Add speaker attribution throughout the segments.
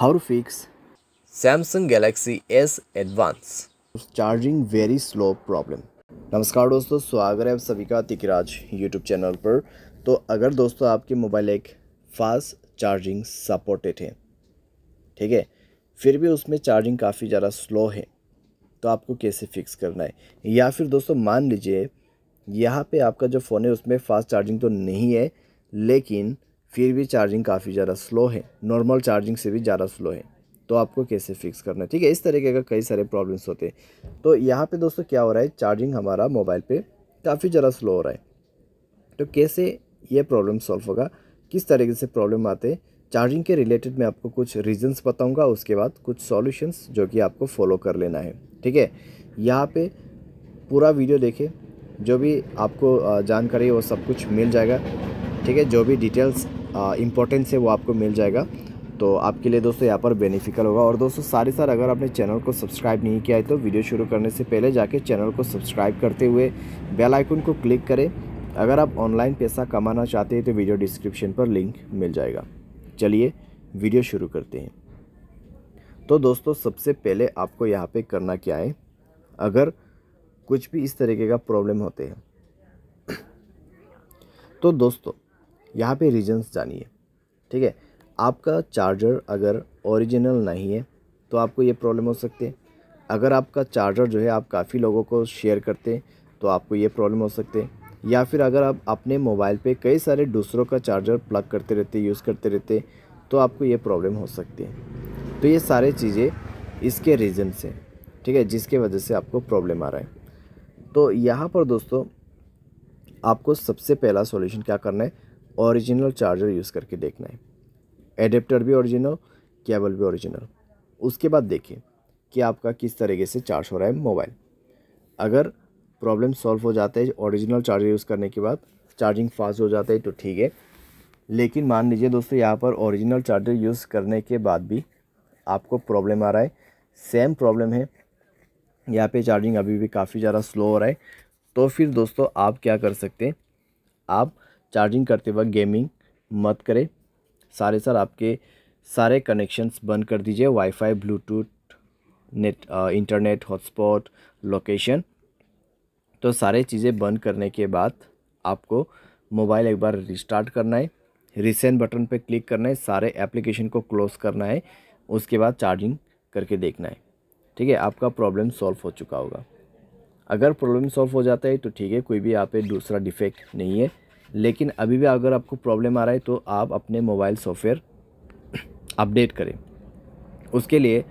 Speaker 1: How to fix
Speaker 2: Samsung Galaxy S Advance
Speaker 1: charging very slow problem. नमस्कार दोस्तों, स्वागत है आप सभी का तिकराज यूट्यूब चैनल पर। तो अगर दोस्तों आपके मोबाइल एक फास्ट चार्जिंग सपोर्टेड है, ठीक है, फिर भी उसमें चार्जिंग काफ़ी ज़्यादा स्लो है, तो आपको कैसे फिक्स करना है। या फिर दोस्तों मान लीजिए यहाँ पे आपका जो फ़ोन है उसमें फास्ट चार्जिंग तो नहीं है, लेकिन फिर भी चार्जिंग काफ़ी ज़्यादा स्लो है, नॉर्मल चार्जिंग से भी ज़्यादा स्लो है, तो आपको कैसे फिक्स करना है। ठीक है, इस तरीके का कई सारे प्रॉब्लम्स होते हैं। तो यहाँ पे दोस्तों क्या हो रहा है, चार्जिंग हमारा मोबाइल पे काफ़ी ज़्यादा स्लो हो रहा है, तो कैसे ये प्रॉब्लम सॉल्व होगा, किस तरीके से प्रॉब्लम आते हैं, चार्जिंग के रिलेटेड मैं आपको कुछ रीजंस बताऊंगा, उसके बाद कुछ सॉल्यूशंस जो कि आपको फॉलो कर लेना है। ठीक है, यहाँ पे पूरा वीडियो देखें, जो भी आपको जानकारी है वो सब कुछ मिल जाएगा। ठीक है, जो भी डिटेल्स इंपॉर्टेंस है वो आपको मिल जाएगा, तो आपके लिए दोस्तों यहाँ पर बेनिफिशियल होगा। और दोस्तों सारे सार अगर आपने चैनल को सब्सक्राइब नहीं किया है तो वीडियो शुरू करने से पहले जाके चैनल को सब्सक्राइब करते हुए बेल आइकन को क्लिक करें। अगर आप ऑनलाइन पैसा कमाना चाहते हैं तो वीडियो डिस्क्रिप्शन पर लिंक मिल जाएगा। चलिए वीडियो शुरू करते हैं। तो दोस्तों सबसे पहले आपको यहाँ पे करना क्या है, अगर कुछ भी इस तरीके का प्रॉब्लम होते हैं तो दोस्तों यहाँ पे रीजंस जानिए। ठीक है, आपका चार्जर अगर ओरिजिनल नहीं है तो आपको ये प्रॉब्लम हो सकती है। अगर आपका चार्जर जो है आप काफ़ी लोगों को शेयर करते हैं तो आपको ये प्रॉब्लम हो सकती है। या फिर अगर आप अपने मोबाइल पे कई सारे दूसरों का चार्जर प्लग करते रहते, यूज़ करते रहते, तो आपको ये प्रॉब्लम हो सकती है। तो ये सारे चीज़ें इसके रीजंस हैं, ठीक है, जिसके वजह से आपको प्रॉब्लम आ रहा है। तो यहाँ पर दोस्तों आपको सबसे पहला सॉल्यूशन क्या करना है, ओरिजिनल चार्जर यूज़ करके देखना है। एडेप्टर भी ओरिजिनल, केबल भी ओरिजिनल। उसके बाद देखिए कि आपका किस तरीके से चार्ज हो रहा है मोबाइल। अगर प्रॉब्लम सॉल्व हो जाता है ओरिजिनल चार्जर यूज़ करने के बाद, चार्जिंग फास्ट हो जाता है तो ठीक है। लेकिन मान लीजिए दोस्तों यहाँ पर ओरिजिनल चार्जर यूज़ करने के बाद भी आपको प्रॉब्लम आ रहा है, सेम प्रॉब्लम है, यहाँ पे चार्जिंग अभी भी काफ़ी ज़्यादा स्लो हो रहा है, तो फिर दोस्तों आप क्या कर सकते हैं, आप चार्जिंग करते वक्त गेमिंग मत करें। आपके सारे कनेक्शंस बंद कर दीजिए, wifi, Bluetooth, net, internet, hotspot, location. तो सारे चीज़ें बंद करने के बाद आपको मोबाइल एक बार रिस्टार्ट करना है, रीसेंट बटन पे क्लिक करना है, सारे एप्लीकेशन को क्लोज़ करना है, उसके बाद चार्जिंग करके देखना है। ठीक है, आपका प्रॉब्लम सॉल्व हो चुका होगा। अगर प्रॉब्लम सॉल्व हो जाता है तो ठीक है, कोई भी यहाँ पे दूसरा डिफेक्ट नहीं है। लेकिन अभी भी अगर आपको प्रॉब्लम आ रहा है तो आप अपने मोबाइल सॉफ्टवेयर अपडेट करें। उसके लिए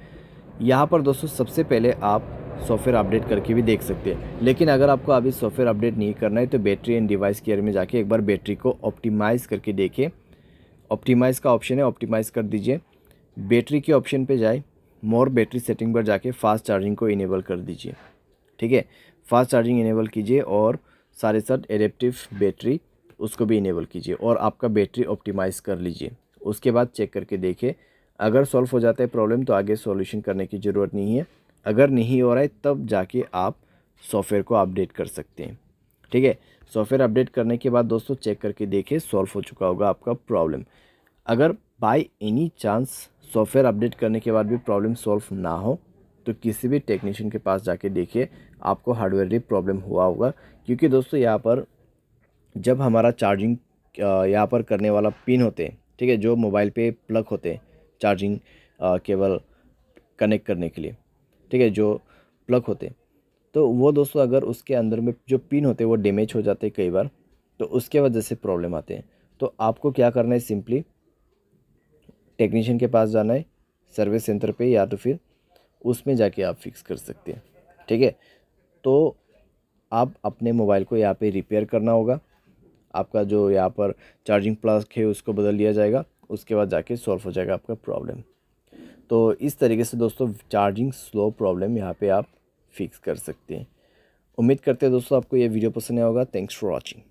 Speaker 1: यहाँ पर दोस्तों सबसे पहले आप सॉफ्टवेयर अपडेट करके भी देख सकते हैं। लेकिन अगर आपको अभी सॉफ्टवेयर अपडेट नहीं करना है तो बैटरी एंड डिवाइस केयर में जाके एक बार बैटरी को ऑप्टिमाइज़ करके देखें। ऑप्टिमाइज़ का ऑप्शन है, ऑप्टिमाइज़ कर दीजिए। बैटरी के ऑप्शन पे जाए, मोर बैटरी सेटिंग पर जाके फास्ट चार्जिंग को इनेबल कर दीजिए। ठीक है, फास्ट चार्जिंग इनेबल कीजिए और साथ एडेप्टिव बैटरी उसको भी इनेबल कीजिए और आपका बैटरी ऑप्टिमाइज़ कर लीजिए। उसके बाद चेक करके देखिए, अगर सॉल्व हो जाता है प्रॉब्लम तो आगे सॉल्यूशन करने की ज़रूरत नहीं है। अगर नहीं हो रहा है तब जाके आप सॉफ्टवेयर को अपडेट कर सकते हैं। ठीक है, सॉफ्टवेयर अपडेट करने के बाद दोस्तों चेक करके देखिए सॉल्व हो चुका होगा आपका प्रॉब्लम। अगर by any chance software update करने के बाद भी प्रॉब्लम सॉल्व ना हो तो किसी भी टेक्नीशियन के पास जाके देखिए, आपको हार्डवेयर प्रॉब्लम हुआ होगा। क्योंकि दोस्तों यहाँ पर जब हमारा चार्जिंग यहाँ पर करने वाला पिन होते हैं, ठीक है, जो मोबाइल पे प्लग होते हैं चार्जिंग केबल कनेक्ट करने के लिए, ठीक है, जो प्लग होते हैं, तो वो दोस्तों अगर उसके अंदर में जो पिन होते हैं वो डैमेज हो जाते हैं कई बार, तो उसके वजह से प्रॉब्लम आते हैं। तो आपको क्या करना है, सिंपली टेक्नीशियन के पास जाना है, सर्विस सेंटर पे, या तो फिर उसमें जाके आप फिक्स कर सकते हैं। ठीक है, तो आप अपने मोबाइल को यहाँ पे रिपेयर करना होगा। आपका जो यहाँ पर चार्जिंग प्लग है उसको बदल दिया जाएगा, उसके बाद जाके सॉल्व हो जाएगा आपका प्रॉब्लम। तो इस तरीके से दोस्तों चार्जिंग स्लो प्रॉब्लम यहाँ पे आप फिक्स कर सकते हैं। उम्मीद करते हैं दोस्तों आपको ये वीडियो पसंद आया होगा। Thanks for watching.